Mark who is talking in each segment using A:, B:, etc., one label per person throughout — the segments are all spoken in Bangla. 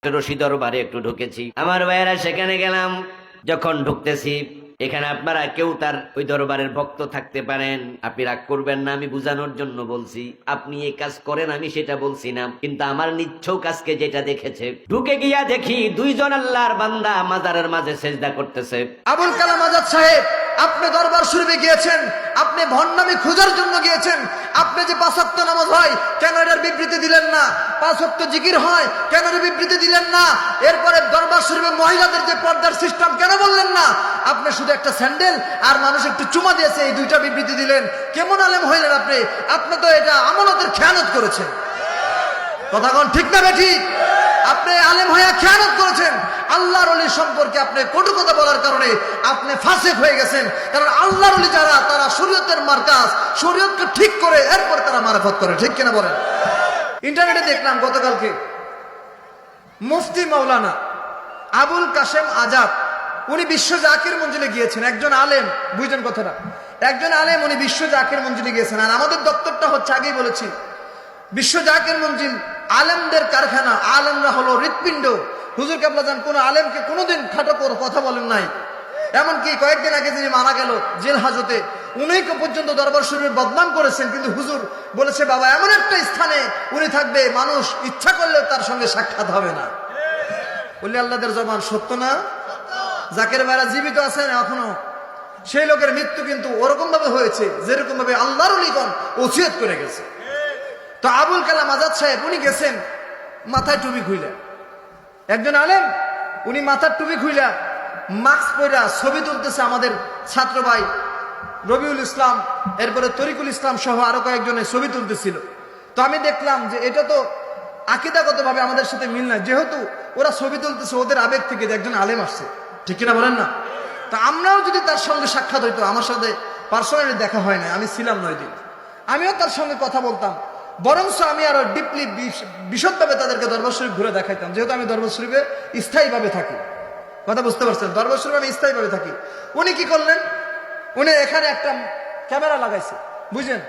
A: রশি দরবারে একটু ঢুকেছি, আমার ভাইয়েরা সেখানে গেলাম। যখন ঢুকতেছি, এখানে আপনারা কেউ তার ওই দরবারের ভক্ত থাকতে পারেন, আপনি রাগ করবেন না, আমি বুঝানোর জন্য বলছি। আপনি এই কাজ করেন আমি সেটা বলছি না, কিন্তু আমার নিচ্ছক কাজকে যেটা দেখেছে, ঢুকে গিয়া দেখি দুইজন আল্লাহর বান্দা মাজারের মাঝে সেজদা করতেছে।
B: আবুল কালাম আজাদ সাহেব, আপনি দরবার শরীফে গিয়েছেন, আপনি ভণ্ডামি খোঁজার জন্য গিয়েছেন। আপনি যে 5 ওয়াক্ত নামাজ হয় কেন এটার বিবৃতি দিলেন না? 5 ওয়াক্ত জিকির হয় কেন এর বিবৃতি দিলেন না? এরপরে দরবার শরীফে মহিলাদের যে পর্দার সিস্টেম কেন বললেন না? আপনি শুধু একটা স্যান্ডেল আর মানুষ একটু চুমা দিয়েছে, এই দুইটা বিবৃতি দিলেন। কেমন আলেম হইলেন আপনি? আপনি তো এটা আমানতের খেয়ানত করেছেন। কথা কোন ঠিক না বেঠি? আপনি আলেম হয়ে খেয়ানত করেছেন। আল্লাহর ওলি সম্পর্কে আপনি কটু কথা বলার কারণে আপনি ফাসিক হয়ে গেছেন। কারণ আল্লাহর ওলি যারা, তারা শরীয়তের মার্কাজ, শরীয়তকে ঠিক করে এরপর তারা মারফত করে। ঠিক কিনা বলেন? ইন্টারনেটে দেখলাম গতকালকে মুফতি মাওলানা আবুল কাশেম আজাদ, উনি বিশ্ব জাকির মঞ্জিলে গিয়েছেন। একজন আলেম, বুঝলেন কথাটা, একজন আলেম উনি বিশ্ব জাকির মঞ্জিলে গিয়েছেন। আর আমাদের দপ্তরটা হচ্ছে, আগেই বলেছি, বিশ্ব জাকির মঞ্জিল আলেমদের কারখানা। আলেমরা হলো হৃৎপিণ্ড। হুজুর কেবলা যান কোন আলেমকে কোনোদিন খাটো করে কথা বলেন নাই। এমনকি কয়েকদিন আগে যিনি মারা গেল জেল হাজতে, উনিকে পর্যন্ত দরবার শরীফে বদনাম করেছেন, কিন্তু হুজুর বলেছে বাবা এমন একটা স্থানে উনি থাকবে, মানুষ ইচ্ছা করলেও তার সঙ্গে সাক্ষাৎ হবে না। বললি আল্লাহদের জবান সত্য না? জাকের ভাইরা জীবিত আছেন এখনো, সেই লোকের মৃত্যু কিন্তু ওরকম ভাবে হয়েছে যেরকম ভাবে আল্লাহর ওলিগণ ওসিয়ত করে গেছে। তো আবুল কালাম আজাদ সাহেব উনি গেছেন মাথায় টুপি খুইলা। একজন আলেম, উনি মাথার টুপি খুইলা মাস্ক পরা ছবি তুলতেছে। আমাদের ছাত্র ভাই রবিউল ইসলাম, এরপরে তরিকুল ইসলাম সহ আরো কয়েকজনের ছবি তুলতেছিল। তো আমি দেখলাম যে এটা তো আকীদাগত ভাবে আমাদের সাথে মিল নাই, যেহেতু ওরা ছবি তুলতেছে ওদের আবেগ থেকে যে একজন আলেম আসছে। ঠিক কিনা বলেন না? তো আমরাও যদি তার সঙ্গে সাক্ষাৎ হইতো, আমার সাথে পার্সোনালি দেখা হয় না, আমি ছিলাম 9 দিন, আমিও তার সঙ্গে কথা বলতাম, বরঞ্চ আমি আরো ডিপলি বিশদভাবে তাদেরকে দরবার শরীফ ঘুরে দেখাইতাম, যেহেতু আমি দরবার শরীফে স্থায়ীভাবে থাকি। কথা বুঝতে পারছেন? দরবার শরীফে আমি স্থায়ীভাবে থাকি। উনি কি করলেন, উনি এখানে একটা ক্যামেরা লাগাইছে, বুঝলেন,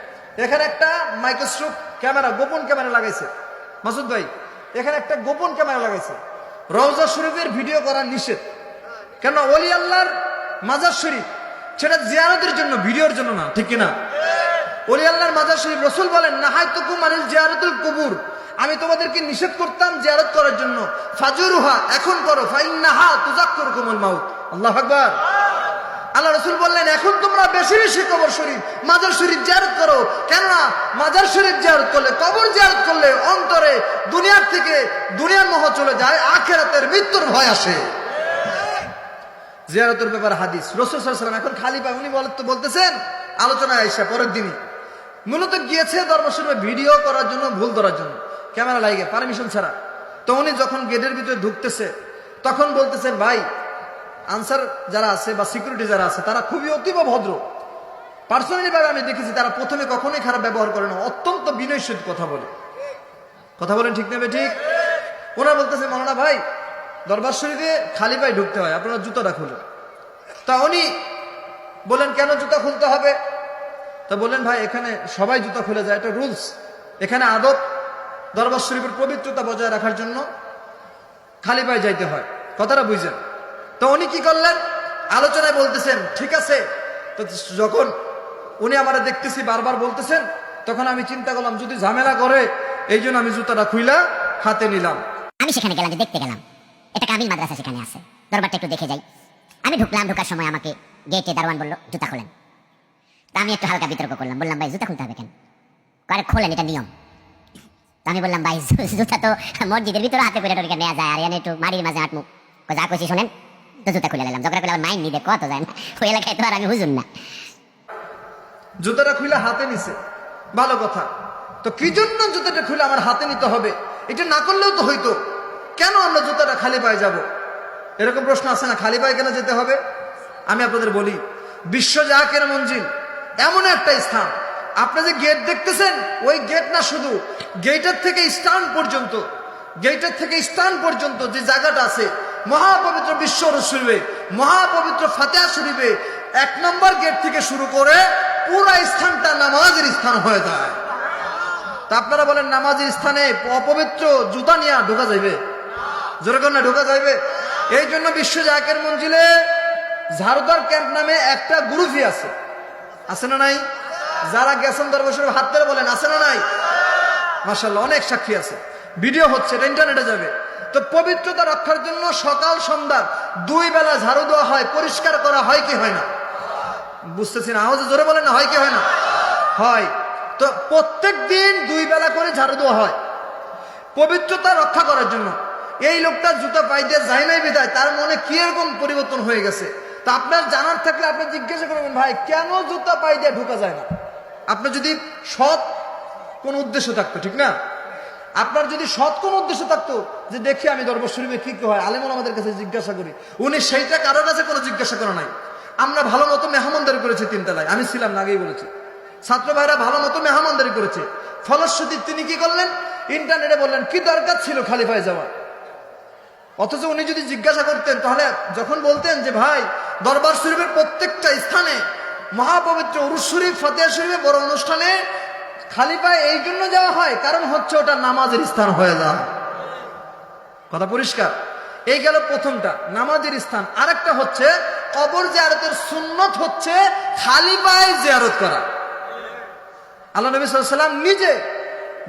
B: এখানে একটা মাইক্রোস্কোপ ক্যামেরা, গোপন ক্যামেরা লাগাইছে। মাসুদ ভাই, এখানে একটা গোপন ক্যামেরা লাগাইছে। রওজা শরীফের ভিডিও করা নিষেধ, কেন? ওলি আল্লাহর মাজার শরীফ, সেটা জিয়ারতের জন্য, ভিডিওর জন্য না। ঠিক কিনা? ওলি আল্লাহর মাজার শরীফ, রাসূল বলেন নাহাইতুকুম আনিল জিয়ারাতুল কুবুর, আমি তোমাদেরকে নিষেধ করতাম জিয়ারত করার জন্য, ফাজুরুহা, এখন করো, ফাইন্নাহা তুযাক্কিরুকুমুল মাউত। আল্লাহু আকবার। আল্লাহ রাসূল বললেন এখন তোমরা বেশি বেশি কবর শরীফ, মাজার শরীফ জিয়ারত করো। কেননা মাজার শরীফ জিয়ারত করলে, কবর জিয়ারত করলে অন্তরে দুনিয়ার থেকে দুনিয়ার মোহ চলে যায়, আখিরাতের মৃত্যুর ভয় আসে। জিয়ারতের ব্যাপারে হাদিস, রাসূল সাল্লাল্লাহু আলাইহি ওয়াসাল্লাম এখন খালি পায়, উনি বলতেছেন আলোচনায় আইসা পরের দিনই, মূলত গিয়েছে দরবার শরীফে ভিডিও করার জন্য, ভুল ধরার জন্য, ক্যামেরা লাগিয়ে পারমিশন ছাড়া। তো উনি যখন গেটের ভিতরে ঢুকতেছে তখন বলতেছেন ভাই, আনসার যারা আছে বা সিকিউরিটি যারা আছে তারা খুবই অতীব ভদ্র। পার্সোনালি ভাবে আমি দেখেছি তারা প্রথমে কখনোই খারাপ ব্যবহার করে না, অত্যন্ত বিনয়ের সহিত কথা বলে। কথা বলেন ঠিক নেবে ঠিক? ওনারা বলতেছে মাওলানা ভাই, দরবার শরীফে খালি পায়ে ঢুকতে হয়, আপনারা জুতাটা খুলেন। তা উনি বলেন কেন জুতা খুলতে হবে? তা বললেন ভাই এখানে সবাই জুতা খুলে যায়, এটা রুলস, এখানে আদব, দরবার শরীফের পবিত্রতা বজায় রাখার জন্য খালি পায়ে যাইতে হয়। কথাটা বুঝছেন? তো উনি কি করলেন, আলোচনায় বলতেছেন ঠিক আছে। তো যখন উনি আমারা দেখতেছি বারবার বলতেছেন, তখন আমি চিন্তা করলাম যদি ঝামেলা করে, এই জন্য আমি জুতাটা খুইলা হাতে নিলাম।
C: আমি সেখানে গেলাম, দেখতে গেলাম, এটা কামিল মাদ্রাসা সেখানে আছে, দরবারটা একটু দেখে যাই। আমি ঢুকলাম, ঢোকার সময় আমাকে গেটে দারোয়ান বললো জুতা খোলেন। তা আমি একটু হালকা বিতর্ক করলাম, বললাম ভাই জুতা খুলতে হবে কেন? আরে খোলেন, এটা নিয়ম। আমি বললাম ভাই জুতা তো মসজিদের ভিতরে হাতে করে টোরিকা নেওয়া যায়, আর এনে একটু মাটির মাঝে হাঁটমু, যা কইছি শোনেন। তো জুতা খুলে নিলাম, ঝগড়া করলে আবার মাইন নিবে, কত যায় না, ওই এলাকায় তো আর আমি হুজুর না।
B: জুতাটা খুলে হাতে নিছে, ভালো কথা। তো কি জন্য জুতাটা খুলে আমার হাতে নিতে হবে? এটা না করলেও তো হইতো, কেন আমরা জুতাটা খালি পায়ে যাব? এরকম প্রশ্ন আছে না, খালি পায়ে কেন যেতে হবে? আমি আপনাদের বলি, বিশ্ব জাকির মঞ্জিল এমন একটা স্থান, আপনি যে গেট দেখতেছেন, ওই গেট না, শুধু গেটের থেকে স্থান পর্যন্ত, গেটের থেকে স্থান পর্যন্ত যে জায়গাটা আছে, মহাপবিত্র বিশ্ব শরীফে, মহাপবিত্র ফাতিহা শরীফে 1 নম্বর গেট থেকে শুরু করে পুরো স্থানটা নামাজের স্থান হয়ে যায়। তা আপনারা বলেন নামাজের স্থানে অপবিত্র জুতা নিয়ে ঢোকা যাবে? জোরে কর না, ঢোকা যাইবে? এই জন্য বিশ্ব জাকের মঞ্জিলে ঝাড়ুদার ক্যাম্প নামে একটা গ্রুপই আছে, আছে না নাই? যারা গেছেন দরবার শরীফ হাত ধরে বলেন আছে না নাই? মাশাআল্লাহ, অনেক সাক্ষী আছে, ভিডিও হচ্ছে, এটা ইন্টারনেটে যাবে। তো পবিত্রতা রক্ষার জন্য সকাল সন্ধ্যা 2 বেলা ঝাড়ু দেওয়া হয়, পরিষ্কার করা হয় কি হয় না? বুঝতেছি না, আওয়াজে জোরে বলেন না, হয় কি হয় না? হয়। তো প্রত্যেক দিন 2 বেলা করে ঝাড়ু দেওয়া হয় পবিত্রতা রক্ষা করার জন্য। এই লোকটা জুতা পাই দিয়ে যায় নাই বিদায় তার মনে কি এরকম পরিবর্তন হয়ে গেছে। তা আপনার জানার থাকলে আপনি জিজ্ঞাসা করবেন, ভাই কেন জুতা পাই দিয়ে ঢোকা যায় না? আপনার যদি সৎ কোন উদ্দেশ্য থাকতো, ঠিক না? আপনার যদি সৎ কোন উদ্দেশ্য থাকতো যে দেখি আমি দরবার শরীফে কি কি হয়, আলেম ওলামাদের কাছে জিজ্ঞাসা করি, উনি সেইটা কারোর কাছে কোনো জিজ্ঞাসা করা নাই। আমরা ভালো মতো মেহমানদারি করেছি 3 তলায়, আমি ছিলাম না, আগেই বলেছি। ছাত্র ভাইরা ভালো মতো মেহমানদারি করেছে। ফলশ্রুতি তিনি কি করলেন, ইন্টারনেটে বললেন কি দরকার ছিল খালি পায়ে যাওয়া। অথচ উনি যদি জিজ্ঞাসা করতেন, তাহলে যখন বলতেন যে ভাই দরবার শরীফের প্রত্যেকটা স্থানে মহাপবিত্র উরুস শরীফ, ফাতিহা শরীফে বড় অনুষ্ঠানে খালি পায়ে এই জন্য যাওয়া হয়, কারণ হচ্ছে ওটা নামাজের স্থান হয়ে যায়। কথা পরিষ্কার? এই গেল প্রথমটা, নামাজের স্থান। আরেকটা হচ্ছে কবর জিয়ারতের সুন্নত হচ্ছে খালি পায়ে জিয়ারত করা। আল্লাহ নবী সাল্লাল্লাহু আলাইহি ওয়াসাল্লাম নিজে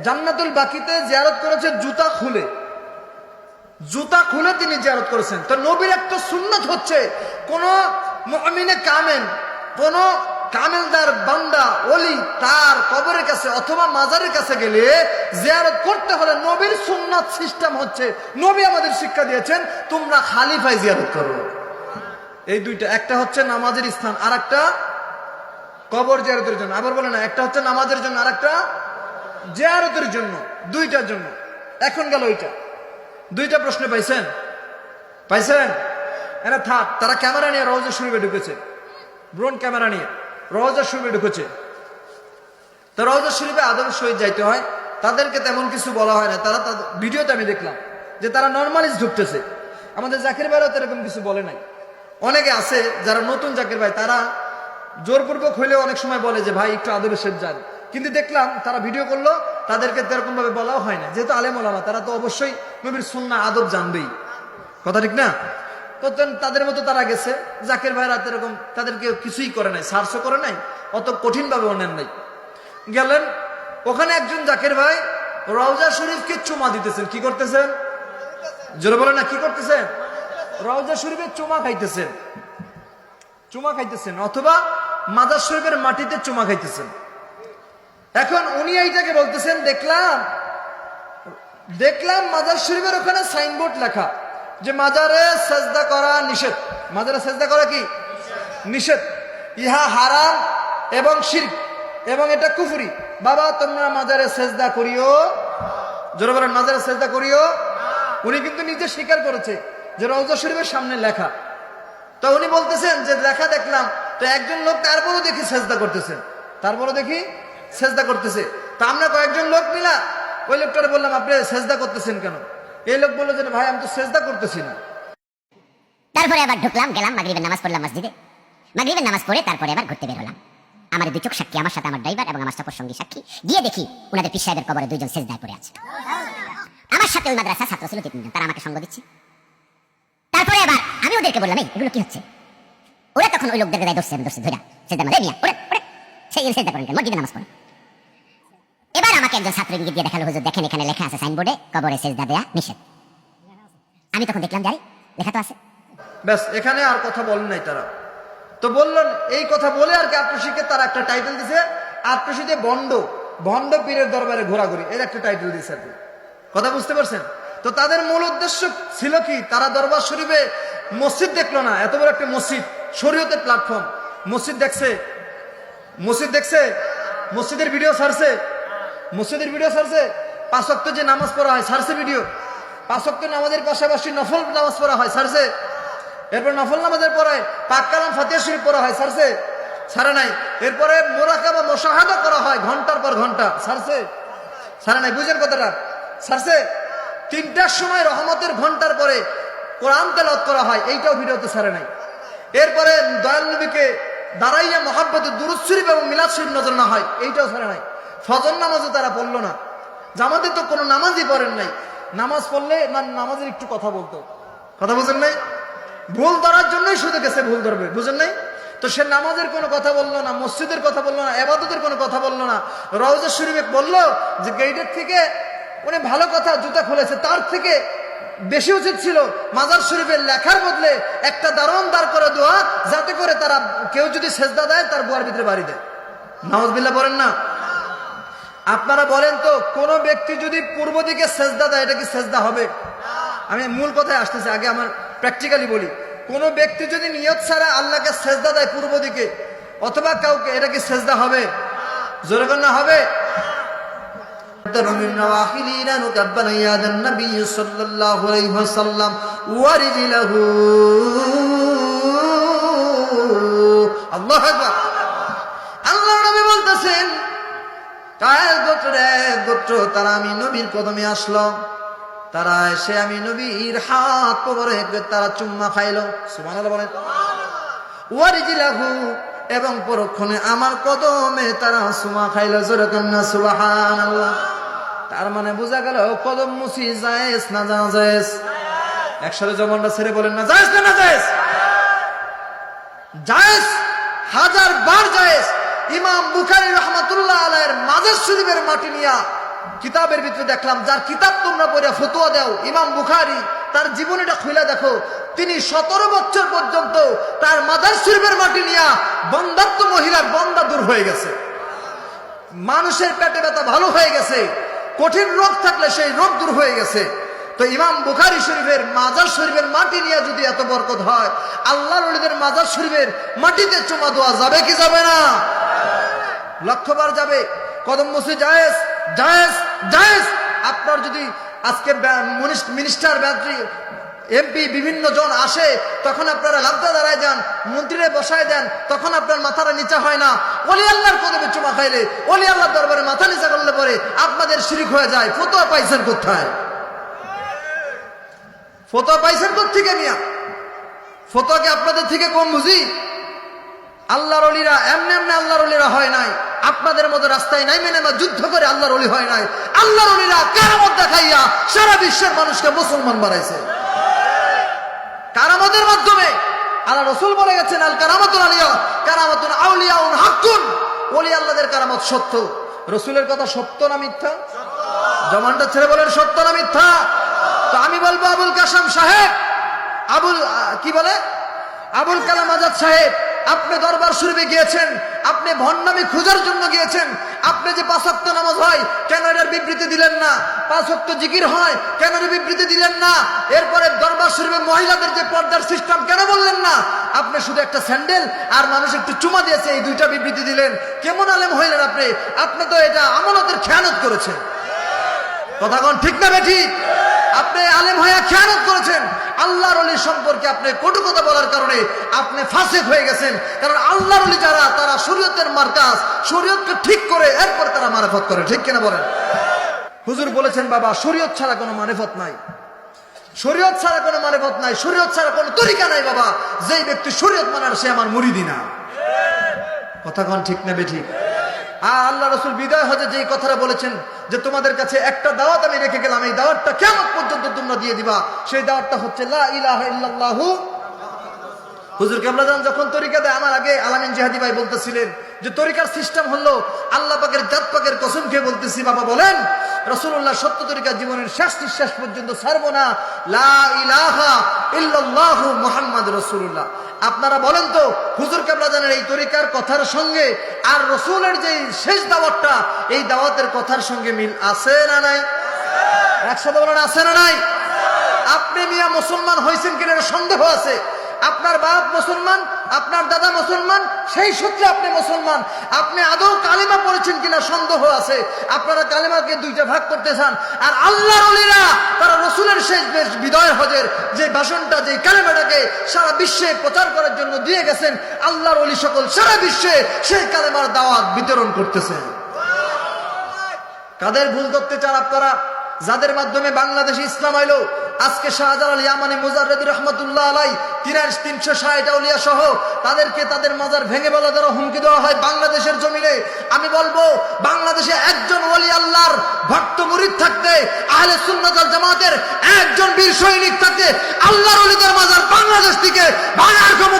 B: জান্নাতুল বাকিতে জিয়ারত করেছে জুতা খুলে, জুতা খুলে তিনি জিয়ারত করেছেন। তো নবীর একটা সুন্নত হচ্ছে কোন মুমিনে কামেল, কোন কামেলদার বান্দা ওলি তার কবরের কাছে অথবা মাজারের কাছে গেলে জিয়ারত করতে হলে নবীর সুন্নাত সিস্টেম হচ্ছে, নবী আমাদের শিক্ষা দিয়েছেন তোমরা খালি পায়ে জিয়ারত করো। এই দুইটা, একটা হচ্ছে নামাজের স্থান, আর একটা কবর জিয়ারতের জন্য। আবার বলে না, একটা হচ্ছে নামাজের জন্য আর একটা জিয়ারতের জন্য, দুইটার জন্য। এখন গেল ওইটা। 2টা প্রশ্ন পাইছেন? পাইছেন? এরা থাক, তারা ক্যামেরা নিয়ে রওজা শরীফে ঢুকেছে, ড্রোন ক্যামেরা নিয়ে রওজা শরীফে ঢুকেছে। তো রওজা শরীফে আদবের সহিত যাইতে হয়, তাদেরকে তেমন কিছু বলা হয় না। তারা ভিডিওতে আমি দেখলাম যে তারা নর্মালিজ ঢুকতেছে। আমাদের জাকির ভাইরাও এরকম কিছু বলে নাই। অনেকে আছে যারা নতুন জাকির ভাই, তারা জোরপূর্বক হইলেও অনেক সময় বলে যে ভাই একটু আদবের সহিত যান, কিন্তু দেখলাম তারা ভিডিও করলো, তাদেরকে এরকম ভাবে বলাও হয় না। যেহেতু আলেম ওলামা, তারা তো অবশ্যই নবীর সুন্নাহ আদব জানবেই, কথা ঠিক না? তো তাদের মতো তারা গেছে। জাকির ভাইরা এরকম তাদেরকে কিছুই করে নাই, সার্চও করে নাই, অত কঠিন ভাবে নেন নাই। গেলেন ওখানে, একজন জাকির ভাই রওজা শরীফকে চুমা দিতেছেন। কি করতেছেন? জোরে বলে না, কি করতেছেন? রওজা শরীফে চুমা খাইতেছেন, চুমা খাইতেছেন, অথবা মাজার শরীফের মাটিতে চুমা খাইতেছেন। এখন উনি এইটাকে বলতেছেন, দেখলাম মাজার শরীফের ওখানে সাইনবোর্ড লেখা যে মাজারে সেজদা করা নিষেধ। মাজারে সেজদা করা কি নিষেধ, ইহা হারাম এবং শিরক এবং এটা কুফরি। বাবা তোমরা মাজারে সেজদা করিও, জোরে বলেন মাজারে সেজদা করিও। উনি কিন্তু নিজে স্বীকার করেছে যে রওজা শরীফের সামনে লেখা। তো উনি বলতেছেন যে লেখা দেখলাম, তো একজন লোক তারপরও দেখি সেজদা করতেছেন, তারপরও দেখি সেজদা করতেছে। তা আমরা কয়েকজন লোক মিলা ওই লোকটারে বললাম, আপনি সেজদা করতেছেন কেন? এই লোক বললো যে ভাই আমি তো সেজদা করতেছি না।
C: তারপরে আবার ঢুকলাম, গেলাম, মাগরিবের নামাজ পড়লাম মসজিদে। মাগরিবের নামাজ পড়ে তারপরে আবার ঘুরতে বের হলাম। আমার 2 চোখ সাক্ষী, আমার সাথে আমার ড্রাইভার এবং আমার সফর সঙ্গী সাক্ষী। গিয়ে দেখি উনাদের পীর সাহেবের কবরে 2 জন সেজদায় পড়ে আছে। আমার সাথে ওই মাদ্রাসার ছাত্র ছিল 3 জন, তারা আমাকে সঙ্গ দিচ্ছে। তারপরে আবার আমি ওদেরকে বললাম, এই এগুলো কি হচ্ছে? ওরা তখন ওই লোকদেরকে দায় ধরছে ধরা সেজদা মানে নিয়া ওরে ওরে সেই সেজদা করেন, মসজিদে নামাজ পড়ে। এবার আমাকে একজন ছাত্র ইঙ্গিত দিয়ে দেখালো, হুজুর দেখেন এখানে লেখা আছে সাইনবোর্ডে কবরে সেজদা দেয়া নিষেধ। আমি তখন দেখলাম যাই লেখা তো আছে,
B: ব্যাস, এখানে আর কথা বলেন নাই তারা। তো বললেন এই কথা বলে আর কি আত্মশিকে তারা একটা টাইটেল দিছে, আত্মশিতে ভণ্ড, ভণ্ড পীরের দরবারে ঘোরাঘুরি, এর একটা টাইটেল দিছে আর কি। কথা বুঝতে পারছেন? তো তাদের মূল উদ্দেশ্য ছিল কি, তারা দরবার শরীফে মসজিদ দেখলো না, এত বড় একটা মসজিদ, শরীয়তের প্ল্যাটফর্ম, মসজিদ দেখছে, মসজিদ দেখছে, মসজিদের ভিডিও ছাড়ছে, মসজিদের ভিডিও ছাড়ছে, 5 ওয়াক্ত যে নামাজ পড়া হয় ছাড়ছে ভিডিও, 5 ওয়াক্ত নামাজের পাশাপাশি নফল নামাজ পড়া হয় ছাড়ছে, এরপর নফল নামাজের পরে পাক কালাম ফাতিহা শরীফ পড়া হয় ছাড়ছে, ছাড়ে নাই। এরপরে মুরাকাবা মুশাহাদা করা হয় ঘন্টার পর ঘন্টা, ছাড়ছে, ছাড়ে নাই। বুঝেন কথাটা? ছাড়ছে। 3টার সময় রহমতের ঘন্টার পরে কোরআন তেলাওয়াত করা হয়, এইটাও ভিডিওতে ছাড়ে নাই। এরপরে দয়াল নবীকে দাঁড়াইয়া মহাব্বতে দুরূদ শরীফ এবং মিলাদ শরীফ নজর না হয়, এইটাও ছাড়ে নাই। ফজর নামাজও তারা পড়লো না, জামাতে তো কোনো নামাজই পড়েন নাই। নামাজ পড়লে না নামাজের একটু কথা বলতো, কথা বুঝেন নাই? ভুল ধরার জন্যই শুধু গেছে ভুল ধরবে, বুঝেন নাই? তো সে নামাজের কোনো কথা বললো না, মসজিদের কথা বললো না, ইবাদতের কোনো কথা বললো না, রওজা শরীফে বললো যে গেটের থেকে উনি ভালো কথা জুতা খুলেছে, তার থেকে বেশি উচিত ছিল মাজার শরীফের লেখার বদলে একটা দারোয়ান দাঁড় করে দোয়া, যাতে করে তারা কেউ যদি সেজদা দেয় তার বুয়ার ভিতরে বাড়ি দেয়। নাউজুবিল্লাহ বলেন না? আপনারা বলেন তো, কোন ব্যক্তি যদি পূর্ব দিকে সেজদা দেয় এটা কি সেজদা হবে? আমি মূল কথায় আসতেছি, আগে আমার প্র্যাকটিক্যালি বলি। কোন ব্যক্তি যদি নিয়ত ছাড়া আল্লাহকে সেজদা দেয় পূর্ব দিকে অথবা কাউকে, এটা কি সেজদা হবে? জোরে বলেন না হবে? من رواحلنا نكبر يد النبي صلى الله عليه وسلم ورجله الله أكبر। আল্লাহ নবী বলতেছেন কায়েল গোত্র তারা আমি নবীর কদমে আসলো, তারা এসে আমি নবীর হাত পরে তারা চুম্মা খাইলো, সুবহানাল্লাহ বলেন। ওয়ারিজিলাহু, এবং পরক্ষণে আমার কদমে তারা চুমা খাইলো, জোরে কন্যা সুবহানাল্লাহ। তার মানে বোঝা গেল কদম মুসি জায়েজ না জায়েজ? একসাথে জবানটা ছেড়ে বলেন না জায়েজ না জায়েজ? জায়েজ, হাজার বার জায়েজ। ইমাম বুখারী রাহমাতুল্লাহ আলাইহির মাজার শরীফের মাটি নিয়া কিতাবের ভিতরে দেখলাম, যার কিতাব তোমরা পড়ে ফতোয়া দাও, ইমাম বুখারী তার জীবনীটা খুলে দেখো, তিনি 17 বছর পর্যন্ত তার মাজার শরীফের মাটি নিয়া বন্ধাত্ম মহিলার বন্ধা দূর হয়ে গেছে, মানুষের পেটে ব্যথা ভালো হয়ে গেছে, কঠিন রোগ থাকলে সেই রোগ দূর হয়ে গেছে। তো ইমাম বুখারী শরীফের মাজার শরীফের মাটি নিয়ে যদি এত বরকত হয়, আল্লাহর ওলিদের মাজার শরীফের মাটিতে চুমা দেওয়া যাবে কি যাবে না? লক্ষবার যাবে। কদম মুসি জায়েজ জায়েজ জায়েজ। আপনার যদি আজকে মিনিস্টার এমপি বিভিন্ন জন আসে, তখন আপনারা লাবদা দাঁড়ায় যান, মন্ত্রীরা বসায় দেন, তখন আপনার মাথাটা নিচা হয় না। ওলি আল্লাহর কদমে চুমা খাইলে, ওলি আল্লাহর দরবারে মাথা নিচা করলে পরে আপনাদের শিরক হয়ে যায়। ফতোয়া পাইছেন কোথায়? ফতোয়া পাইছেন কোত্থেকে মিয়া? ফতোয়াকে আপনাদের থেকে কম বুঝি? আল্লাহর ওলিরা এমনি এমনি আল্লাহর ওলিরা হয় নাই, আপনাদের মতো রাস্তায় নাই মেনে বা যুদ্ধ করে আল্লাহর ওলি হয় নাই। আল্লাহর ওলিরা কারামত দেখাইয়া সারা বিশ্বের মানুষকে মুসলমান বানাইছে। কারামতের মাধ্যমে আল্লাহ রাসূল বলে গেছেন, আল কারামাতুল আলিয়া কারামাতুন আউলিয়াউন হাক্কুন। ওলি আল্লাহদের কারামত সত্য। রাসূলের কথা সত্য না মিথ্যা? জমানটা ছেড়ে বলেন সত্য না মিথ্যা? তো আমি বলবো, আবুল কাসেম সাহেব, আবুল কালাম আজাদ সাহেব, আপনি দরবার শরীফে গিয়েছেন, আপনি ভণ্ডামি খোঁজার জন্য গিয়েছেন। আপনি যে 5 ওয়াক্ত নামাজ হয় কেন এটার বিবৃতি দিলেন না? 5 ওয়াক্ত জিকির হয় কেন এর বিবৃতি দিলেন না? এরপরে দরবার শরীফে মহিলাদের যে পর্দার সিস্টেম কেন বললেন না? আপনি শুধু একটা স্যান্ডেল আর মানুষ একটু চুমা দিয়েছে, এই দুইটা বিবৃতি দিলেন। কেমন আলেম হইলেন আপনি? আপনি তো এটা আমানতের খেয়ানত করেছেন। কথা কোন ঠিক না বেঠিক? আপনি আলেম হয়ে খেয়ানত করেছেন। আল্লাহর ওলি সম্পর্কে আপনি কটু কথা বলার কারণে আপনি ফাসিক হয়ে গেছেন। কারণ আল্লাহর ওলি যারা, তারা শরীয়তের মার্কাজ, শরীয়তকে ঠিক করে এরপর তারা মারিফত করে, ঠিক কিনা বলেন? হুজুর বলেছেন, বাবা শরীয়ত ছাড়া কোনো মারিফত নাই, শরীয়ত ছাড়া কোনো মারিফত নাই, শরীয়ত ছাড়া কোনো তরিকা নাই বাবা। যেই ব্যক্তি শরীয়ত মানার সে আমার মুরিদি না। কথা কোন ঠিক না বেঠিক? আর আল্লাহ রাসূল বিদায় হজে যেই কথাটা বলেছেন যে তোমাদের কাছে একটা দাওয়াত আমি রেখে গেলাম, এই দাওয়াতটা কিয়ামত পর্যন্ত তোমরা দিয়ে দিবা, সেই দাওয়াতটা হচ্ছে লা ইলাহা ইল্লাল্লাহু। হুজুর কেবলা জান যখন তরিকা দেয়, আমার আগে আলামিন জিহাদি ভাই বলতেছিলেন যে তরিকার সিস্টেম হলো আল্লাহ পাকের জাত পাকের কসম খেয়ে বলতেছি বাবা, বলেন রাসূলুল্লাহ সত্য তরিকা জীবনের শেষ নিঃশ্বাস পর্যন্ত ছাড়বো না, লা ইলাহা ইল্লাল্লাহু মুহাম্মাদুর রাসূলুল্লাহ। আপনারা বলেন তো, হুজুর কেবলা জানের এই তরিকার কথার সঙ্গে আর রসুলের যে শেষ দাওয়াতটা, এই দাওয়াতের কথার সঙ্গে মিল আছে না নাই? একসাথে বলেন আছে না নাই? আপনি মিয়া মুসলমান হয়েছেন কিনা সন্দেহ আছে। আপনার বাপ মুসলমান, আপনার দাদা মুসলমান, সেই সূত্রে আপনি মুসলমান। আপনি আদৌ কালিমা পড়েছেন কিনা সন্দেহ আছে। আপনারা কালিমাকে দুইটা ভাগ করতে চান। আর আল্লাহর ওলিরা তারা রসুলের শেষ বিদায় হজের যে ভাষণটা, যে কালিমাটাকে সারা বিশ্বে প্রচার করার জন্য দিয়ে গেছেন, আল্লাহর ওলি সকল সারা বিশ্বে সেই কালিমার দাওয়াত বিতরণ করতেছেন। কাদের ভুল ধরতে চান আপনারা? যাদের মাধ্যমে বাংলাদেশে ইসলাম আইলো। আজকে শাহজালাল ইয়ামানি মুজাররিদ রহমাতুল্লাহ আলাই 360 আউলিয়া সহ তাদেরকে তাদের মাজার ভেঙে বলা দ্বারা হুমকি দেওয়া হয় বাংলাদেশের জমিনে। আমি বলবো বাংলাদেশে একজন ওলি আল্লাহর ভক্ত মুরিদ থাকতে, আহলে সুন্নাত ওয়াল জামাতের একজন বীর সৈনিক থাকতে, আল্লাহর ওলিদের মাজার বাংলাদেশ থেকে ভাঙার ক্ষমতা